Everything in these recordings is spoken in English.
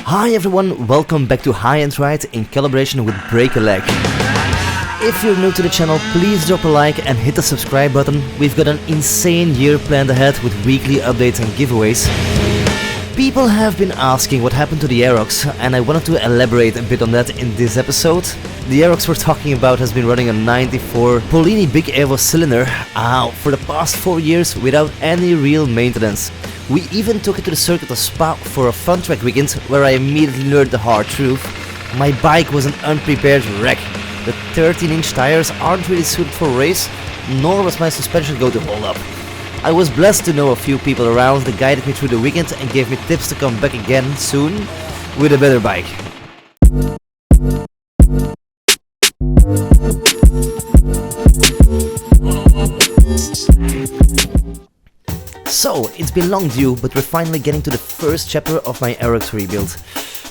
Hi everyone, welcome back to High End Ride in collaboration with Break a Leg. If you're new to the channel, please drop a like and hit the subscribe button. We've got an insane year planned ahead with weekly updates and giveaways. People have been asking what happened to the Aerox, and I wanted to elaborate a bit on that in this episode. The Aerox we're talking about has been running a 94 Polini Big Evo cylinder for the past 4 years without any real maintenance. We even took it to the circuit of Spa for a fun track weekend where I immediately learned the hard truth. My bike was an unprepared wreck. The 13-inch tires aren't really suited for a race, nor was my suspension going to hold up. I was blessed to know a few people around that guided me through the weekend and gave me tips to come back again soon with a better bike. So, it's been long due, but we're finally getting to the first chapter of my Aerox rebuild.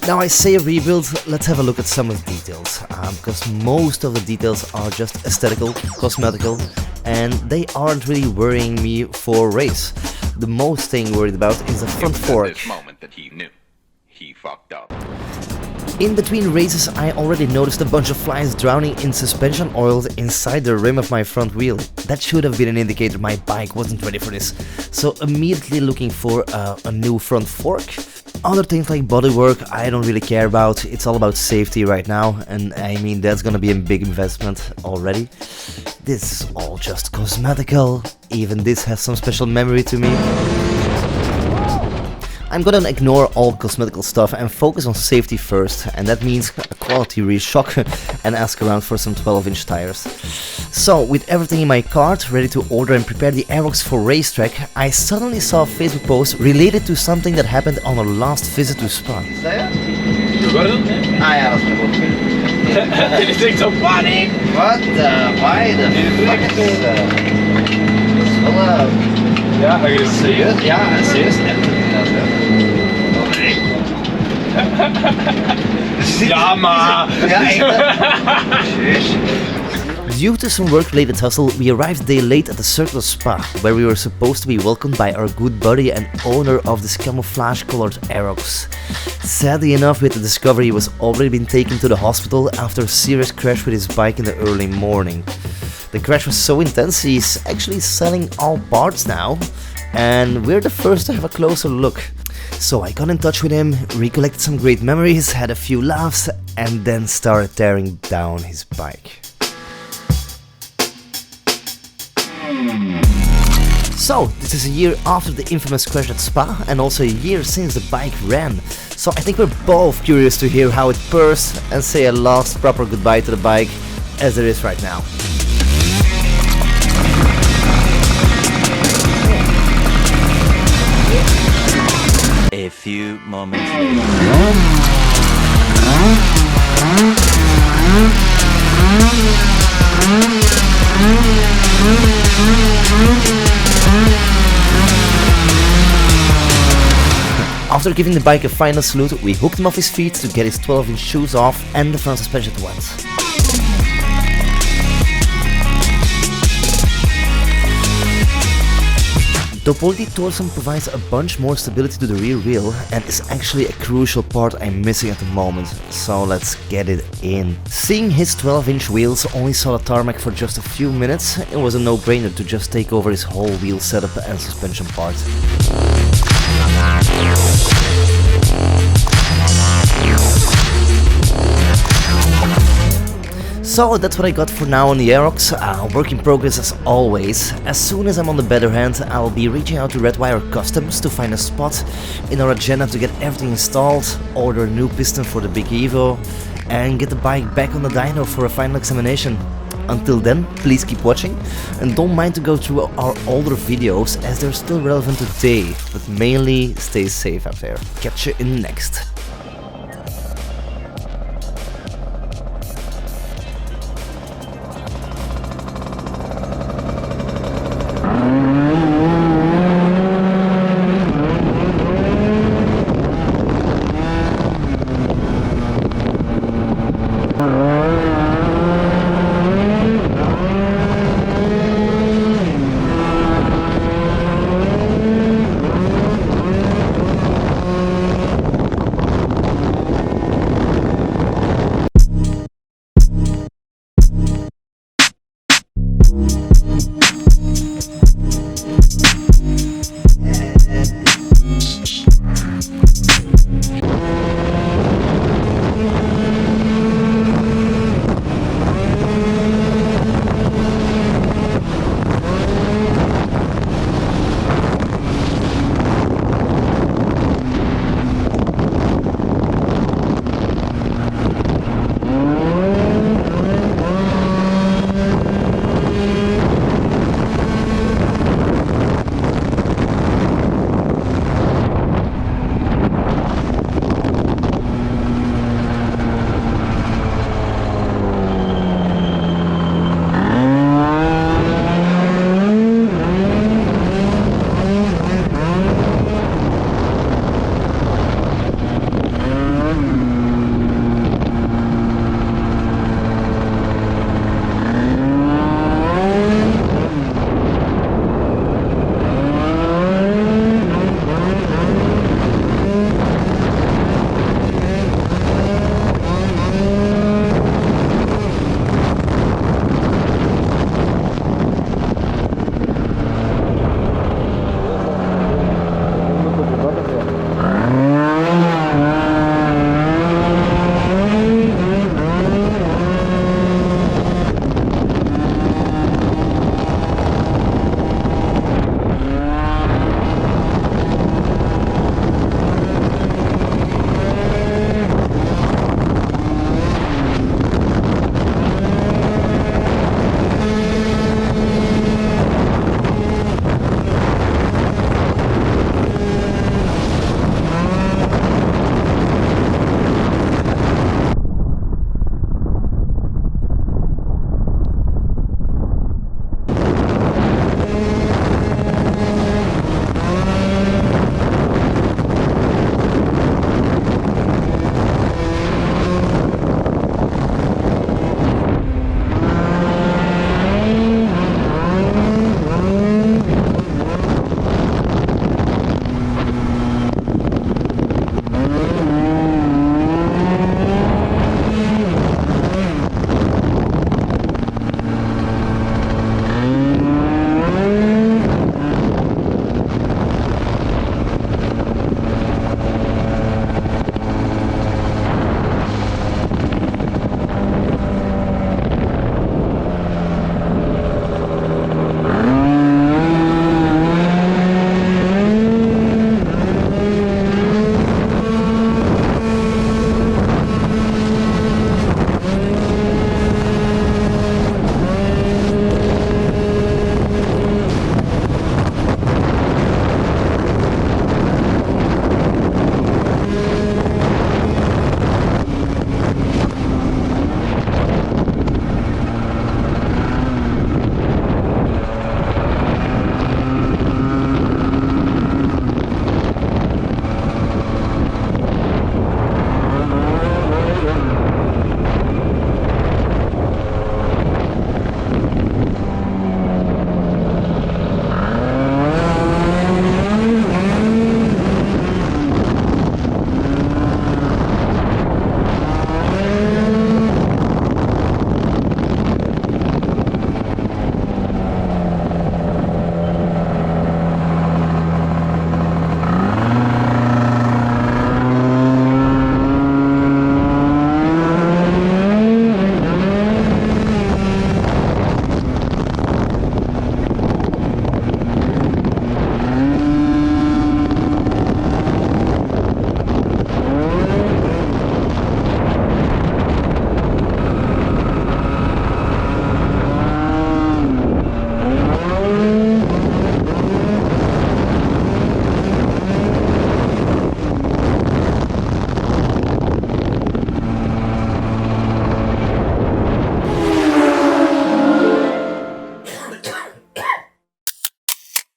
Now I say rebuild, let's have a look at some of the details, because most of the details are just aesthetical, cosmetical, and they aren't really worrying me for a race. The most thing worried about is the front fork. This moment that he knew he fucked up. In between races I already noticed a bunch of flies drowning in suspension oil inside the rim of my front wheel. That should have been an indicator my bike wasn't ready for this. So immediately looking for a new front fork. Other things like bodywork I don't really care about, it's all about safety right now, and I mean that's gonna be a big investment already. This is all just cosmetical, even this has some special memory to me. I'm gonna ignore all cosmetical stuff and focus on safety first, and that means a quality reshock and ask around for some 12-inch tires. So, with everything in my cart, ready to order and prepare the Aerox for racetrack, I suddenly saw a Facebook post related to something that happened on our last visit to Spa. Dit is echt zo funny! What the? Why the fuck is that is wel Ja, agressief. serieus? Ja, serieus. Ja, maar... Ja, echt. Due to some work-related hustle, we arrived a day late at the Circle of Spa, where we were supposed to be welcomed by our good buddy and owner of this camouflage-colored Aerox. Sadly enough, with the discovery, he was already been taken to the hospital after a serious crash with his bike in the early morning. The crash was so intense, he's actually selling all parts now, and we're the first to have a closer look. So I got in touch with him, recollected some great memories, had a few laughs, and then started tearing down his bike. So, this is a year after the infamous crash at Spa, and also a year since the bike ran. So I think we're both curious to hear how it purrs and say a last proper goodbye to the bike, as there is right now. A few moments later. After giving the bike a final salute, we hooked him off his feet to get his 12-inch shoes off and the front suspension at once. The Polini torsion provides a bunch more stability to the rear wheel and is actually a crucial part I'm missing at the moment, so let's get it in. Seeing his 12-inch wheels only saw the tarmac for just a few minutes, it was a no-brainer to just take over his whole wheel setup and suspension part. So that's what I got for now on the Aerox, work in progress as always. As soon as I'm on the better hand, I'll be reaching out to Redwire Customs to find a spot in our agenda to get everything installed, order a new piston for the Big Evo, and get the bike back on the dyno for a final examination. Until then, please keep watching, and don't mind to go through our older videos as they're still relevant today, but mainly stay safe out there. Catch you in the next.